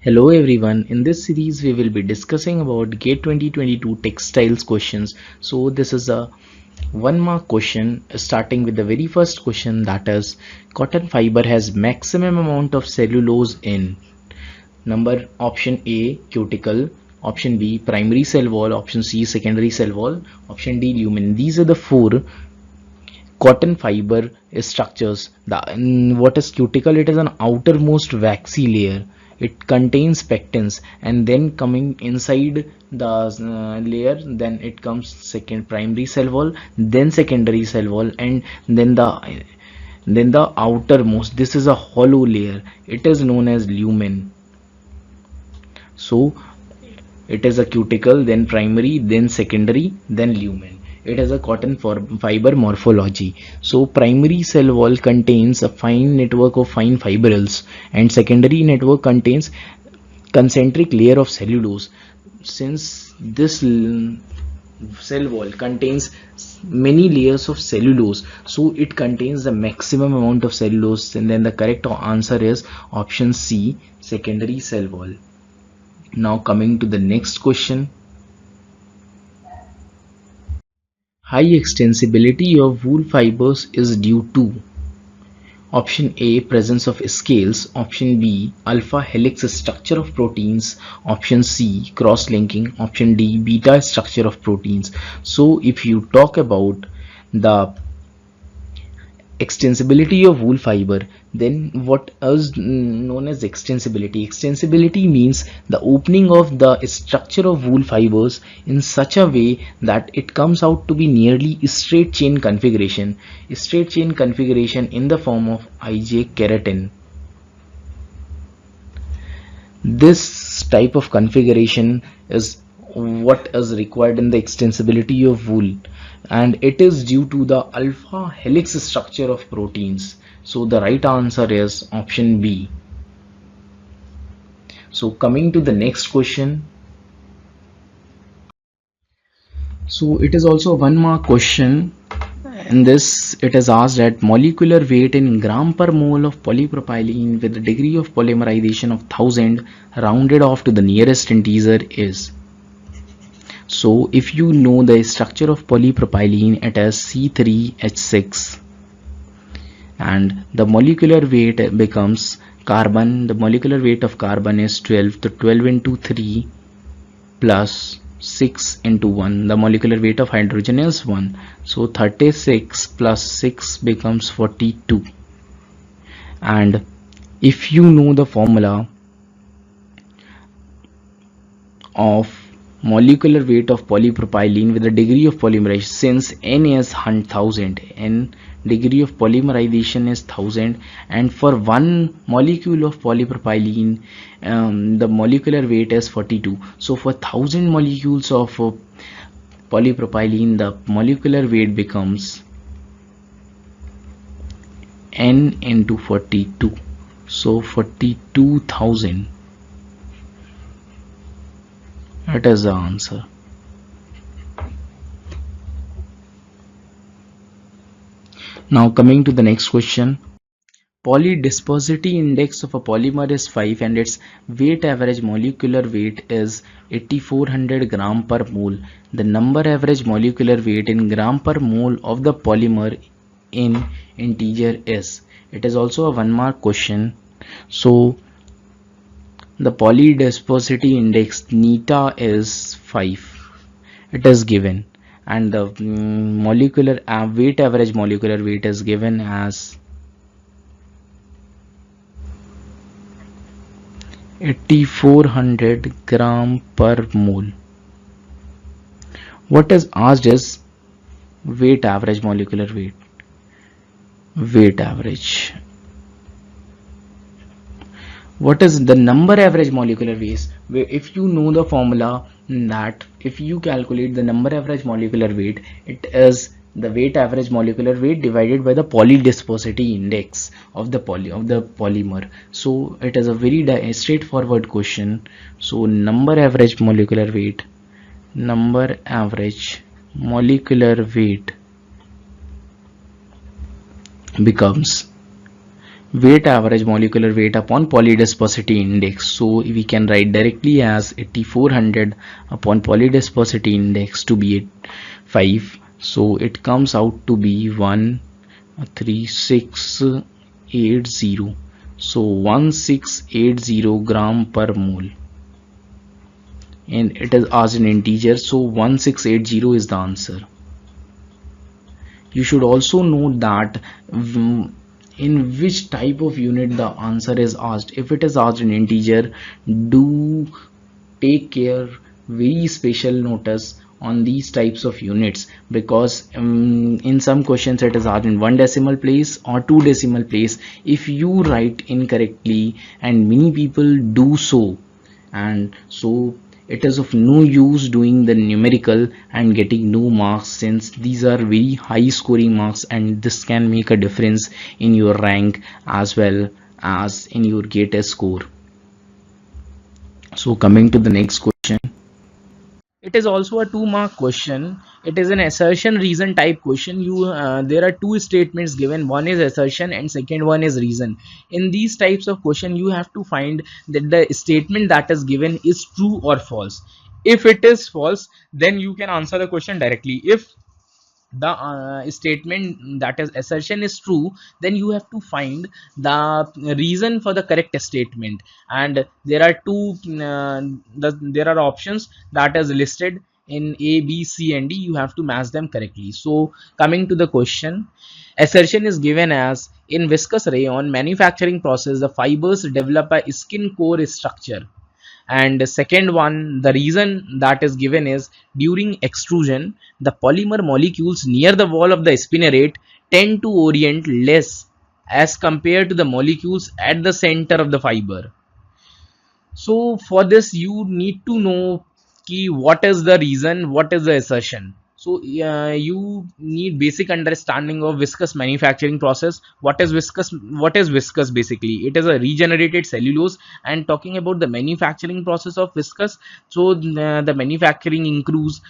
Hello everyone, in this series we will be discussing about GATE 2022 textiles questions. So this is a 1 mark question starting with the very first question, that is cotton fiber has maximum amount of cellulose in number option A cuticle, option B primary cell wall, option C secondary cell wall, option D lumen. These are the four cotton fiber structures. What is cuticle? It is an outermost waxy layer. It contains pectins, and then coming inside the layer, then it comes second primary cell wall, then secondary cell wall, and then the outermost. This is a hollow layer. It is known as lumen. So it is a cuticle, then primary, then secondary, then lumen. It has a cotton fiber morphology. So primary cell wall contains a fine network of fine fibrils, and secondary network contains concentric layer of cellulose. Since this cell wall contains many layers of cellulose, so it contains the maximum amount of cellulose, and then the correct answer is option C, secondary cell wall. Now coming to the next question. High extensibility of wool fibers is due to option A, presence of scales, option B, alpha helix structure of proteins, option C, cross-linking, option D, beta structure of proteins. So if you talk about the extensibility of wool fiber, then what is known as extensibility means the opening of the structure of wool fibers in such a way that it comes out to be nearly straight chain configuration in the form of IJ keratin. This type of configuration is what is required in the extensibility of wool, and it is due to the alpha helix structure of proteins. So the right answer is option B. So coming to the next question. So it is also a 1 mark question. In this, it is asked that molecular weight in gram per mole of polypropylene with a degree of polymerization of 1000 rounded off to the nearest integer is. So if you know the structure of polypropylene, it is C3H6, and the molecular weight becomes carbon. The molecular weight of carbon is 12, so 12 into 3 plus 6 into 1. The molecular weight of hydrogen is 1, so 36 plus 6 becomes 42. And if you know the formula of molecular weight of polypropylene with the degree of polymerization, since N is 1000, N degree of polymerization is 1000, and for 1 molecule of polypropylene the molecular weight is 42. So for 1000 molecules of polypropylene, the molecular weight becomes N into 42, so 42,000. That is the answer. Now coming to the next question. Polydispersity index of a polymer is 5 and its weight average molecular weight is 8400 gram per mole. The number average molecular weight in gram per mole of the polymer in integer is. It is also a 1 mark question. So the polydispersity index neta is 5. It is given, and the molecular weight average molecular weight is given as 8400 gram per mole. What is asked is weight average molecular weight. Weight average. What is the number average molecular weight? If you know the formula, that if you calculate the number average molecular weight, it is the weight average molecular weight divided by the polydispersity index of the polymer. So it is a very straightforward question. So number average molecular weight becomes weight average molecular weight upon polydispersity index. So we can write directly as 8400 upon polydispersity index to be 5. So it comes out to be 13680. So 1680 gram per mole, and it is as an integer, so 1680 is the answer. You should also note that in which type of unit the answer is asked. If it is asked in integer, do take care, very special notice on these types of units, because in some questions it is asked in 1 decimal place or 2 decimal place. If you write incorrectly, and many people do so, and so it is of no use doing the numerical and getting no marks, since these are very high scoring marks, and this can make a difference in your rank as well as in your gate score. So coming to the next question, it is also a 2 mark question. It is an assertion reason type question. There are two statements given. One is assertion and second one is reason. In these types of question, you have to find that the statement that is given is true or false. If it is false, then you can answer the question directly. If the statement, that is assertion, is true, then you have to find the reason for the correct statement, and there are there are options that is listed in A, B, C and D. You have to match them correctly. So coming to the question, assertion is given as, in viscous rayon manufacturing process the fibers develop a skin core structure. And the second one, the reason that is given is, during extrusion the polymer molecules near the wall of the spinneret tend to orient less as compared to the molecules at the center of the fiber. So for this you need to know ki what is the reason, what is the assertion. So you need basic understanding of viscous manufacturing process. What is viscous? What is viscous? Basically it is a regenerated cellulose. And talking about the manufacturing process of viscous, so the manufacturing includes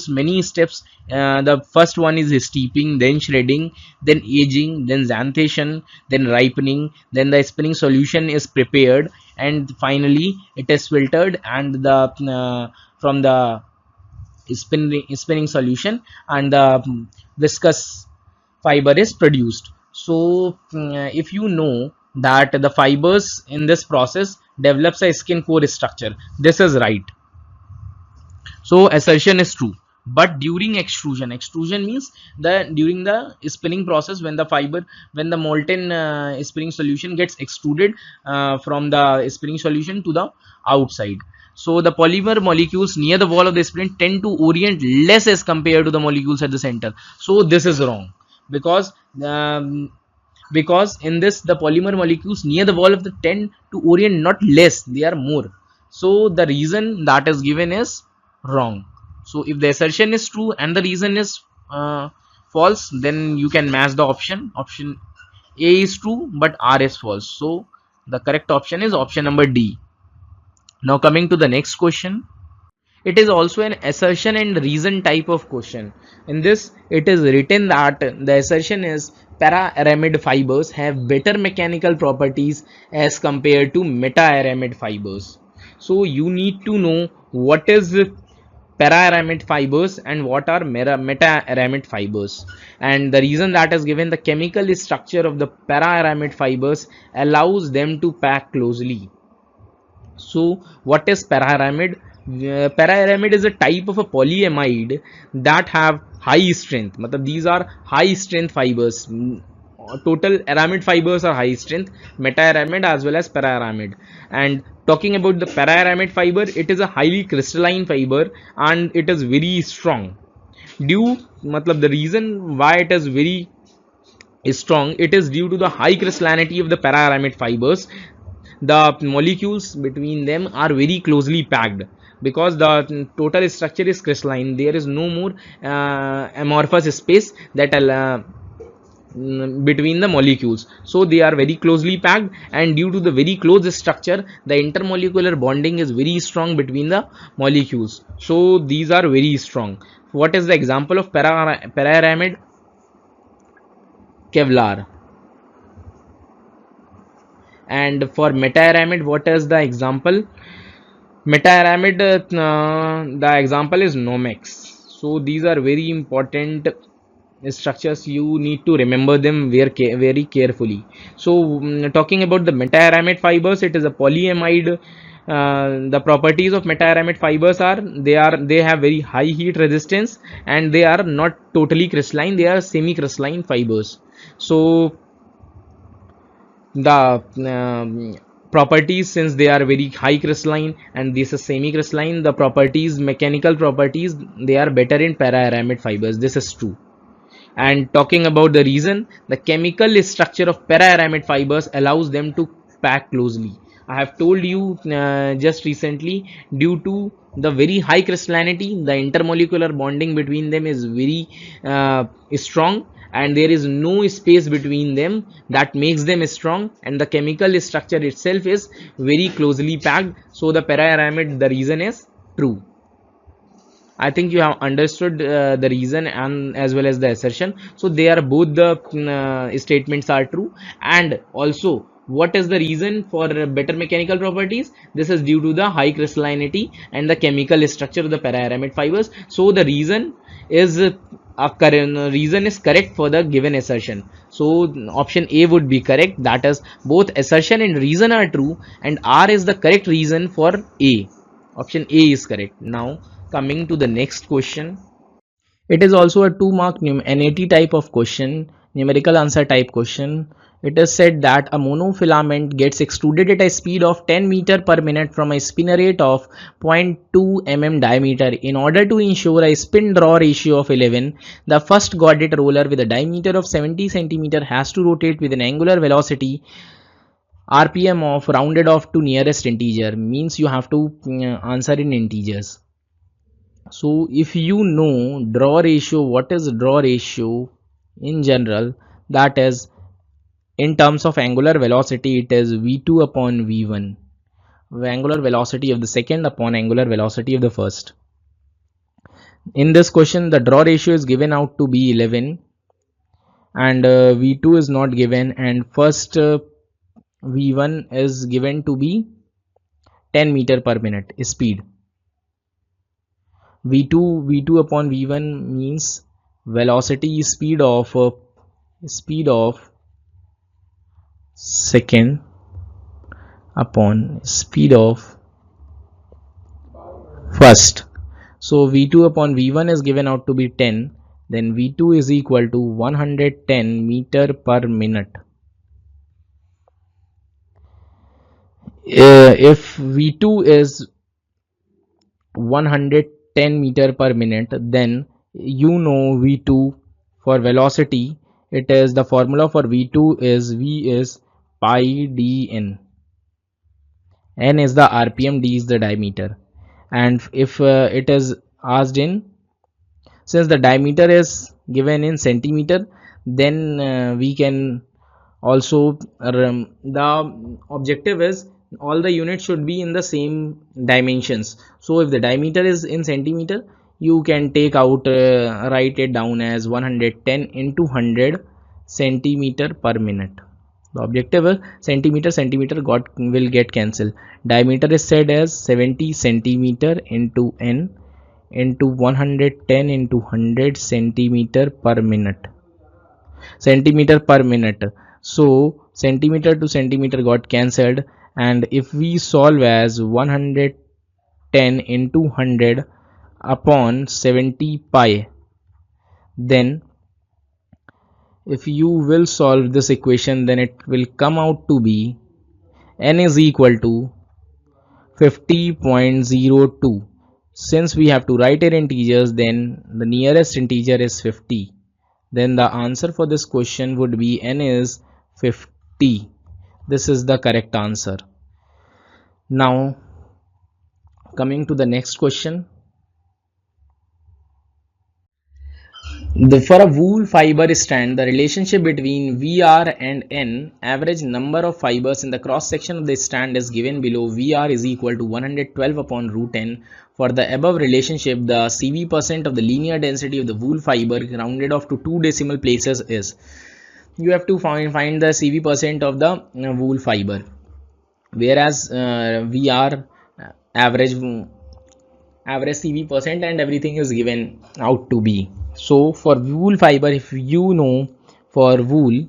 many steps. The first one is steeping, then shredding, then aging, then xanthation, then ripening, then the spinning solution is prepared, and finally it is filtered, and the from the spinning solution, and the viscous fiber is produced. So if you know that the fibers in this process develops a skin core structure, this is right. So assertion is true. But during extrusion means the during the spinning process, when the fiber, when the molten spinning solution gets extruded from the spinning solution to the outside, so the polymer molecules near the wall of the spinning tend to orient less as compared to the molecules at the center. So this is wrong, because um, because in this the polymer molecules near the wall of the tend to orient not less, they are more. So the reason that is given is wrong. So if the assertion is true and the reason is false, then you can match the option A is true but R is false. So the correct option is option number D. Now coming to the next question, it is also an assertion and reason type of question. In this, it is written that the assertion is, para-aramid fibers have better mechanical properties as compared to meta-aramid fibers. So you need to know what is para-aramid fibers and what are meta-aramid fibers. And the reason that is given, the chemical structure of the para-aramid fibers allows them to pack closely. So what is para-aramid? Para-aramid is a type of a polyamide that have high strength. These are high strength fibers. Total aramid fibers are high strength, meta-aramid as well as para-aramid. And talking about the para-aramid fiber, it is a highly crystalline fiber and it is very strong. The reason why it is very strong, it is due to the high crystallinity of the para-aramid fibers. The molecules between them are very closely packed, because the total structure is crystalline. There is no more amorphous space that between the molecules, so they are very closely packed, and due to the very close structure, the intermolecular bonding is very strong between the molecules. So these are very strong. What is the example of para-aramid? Kevlar. And for meta-aramid, what is the example? Meta-aramid, the example is Nomex. So these are very important structures. You need to remember them very carefully. So talking about the meta-aramid fibers, it is a polyamide. The properties of meta-aramid fibers are they have very high heat resistance, and they are not totally crystalline, they are semi-crystalline fibers. So the properties, since they are very high crystalline and this is semi crystalline, the properties, mechanical properties, they are better in para aramid fibers. This is true. And talking about the reason, the chemical structure of para aramid fibers allows them to pack closely. I have told you just recently, due to the very high crystallinity, the intermolecular bonding between them is very strong, and there is no space between them, that makes them strong, and the chemical structure itself is very closely packed. So the para aramid, the reason is true. I think you have understood the reason and as well as the assertion. So they are both the statements are true. And also, what is the reason for better mechanical properties? This is due to the high crystallinity and the chemical structure of the para-aramid fibers. So the reason is reason is correct for the given assertion. So option A would be correct. That is, both assertion and reason are true, and R is the correct reason for A. Option A is correct. Now coming to the next question. It is also a 2-mark NAT type of question, numerical answer type question. It is said that a monofilament gets extruded at a speed of 10 meter per minute from a spinneret of 0.2 mm diameter. In order to ensure a spin draw ratio of 11, the first gaudet roller with a diameter of 70 cm has to rotate with an angular velocity RPM of rounded off to nearest integer. Means you have to answer in integers. So if you know draw ratio, what is draw ratio in general, that is, in terms of angular velocity, it is v2 upon v1, angular velocity of the second upon angular velocity of the first. In this question, the draw ratio is given out to be 11, and v2 is not given, and first v1 is given to be 10 meter per minute speed. v2 upon v1 means velocity speed of second upon speed of first. So v2 upon v1 is given out to be 10, then v2 is equal to 110 meter per minute. If v2 is 110 meter per minute, then you know v2 for velocity, it is the formula for v2 is v is pi dn. N is the rpm, d is the diameter. And if it is asked in, since the diameter is given in centimeter, then we can also the objective is all the units should be in the same dimensions. So if the diameter is in centimeter, you can take out write it down as 110 into 100 centimeter per minute. The objective is centimeter will get cancelled. Diameter is said as 70 centimeter into n into 110 into 100 centimeter per minute. So centimeter to centimeter got cancelled, and if we solve as 110 into 100 upon 70 pi, then if you will solve this equation, then it will come out to be n is equal to 50.02. Since we have to write it in integers, then the nearest integer is 50. Then the answer for this question would be n is 50. This is the correct answer. Now coming to the next question. For a wool fiber strand, the relationship between VR and N, average number of fibers in the cross section of the strand, is given below. VR is equal to 112 upon root n. For the above relationship, the CV% of the linear density of the wool fiber rounded off to 2 decimal places is. You have to find the CV% of the wool fiber. whereas we are average CV percent and everything is given out to be. So for wool fiber, if you know, for wool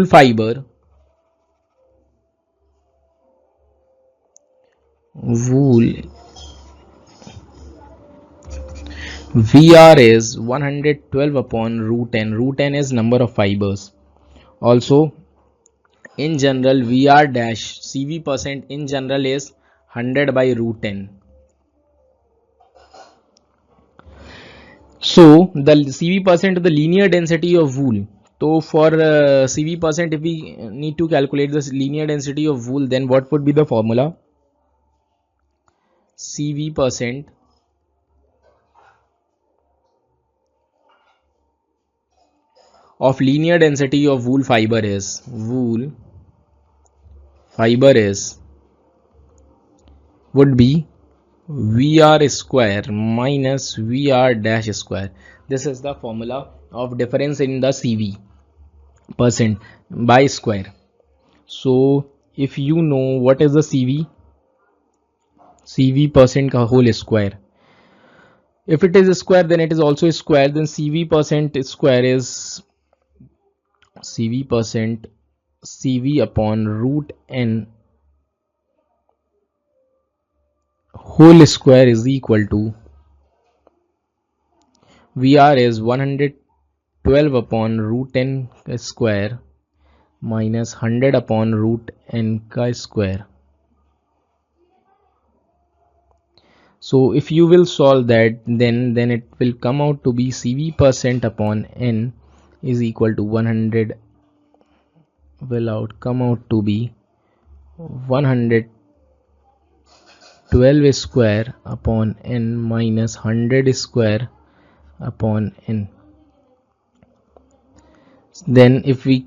fiber, wool VR is 112 upon root n. Root n is number of fibers. Also, in general, VR dash CV percent in general is 100 by root n. So the CV percent of the linear density of wool. So for CV percent, if we need to calculate this linear density of wool, then what would be the formula? CV percent of linear density of wool fiber is would be VR square minus VR dash square. This is the formula of difference in the CV percent by square. So if you know what is the CV percent ka whole square, if it is a square then it is also a square, then CV percent square is CV percent CV upon root n whole square is equal to VR is 112 upon root n square minus 100 upon root n ka square. So if you will solve that, then it will come out to be CV percent upon n is equal to 100 will come out to be 112 square upon n minus 100 square upon n. Then if we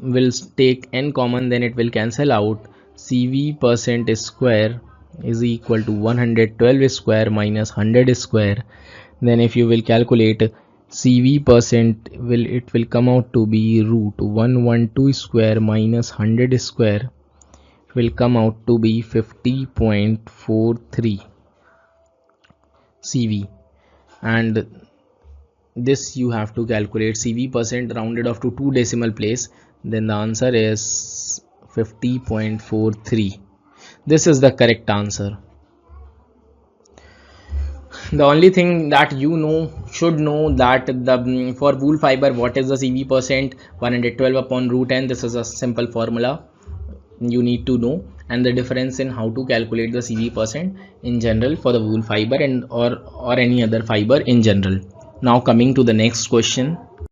will take n common, then it will cancel out. CV percent square is equal to 112 square minus 100 square. Then if you will calculate CV percent, it will come out to be root 112 square minus 100 square will come out to be 50.43 CV, and this you have to calculate CV percent rounded off to 2 decimal place, then the answer is 50.43. This is the correct answer. The only thing that you should know that the for wool fiber, what is the CV percent? 112 upon root n. This is a simple formula you need to know, and the difference in how to calculate the CV percent in general for the wool fiber and or any other fiber in general. Now coming to the next question.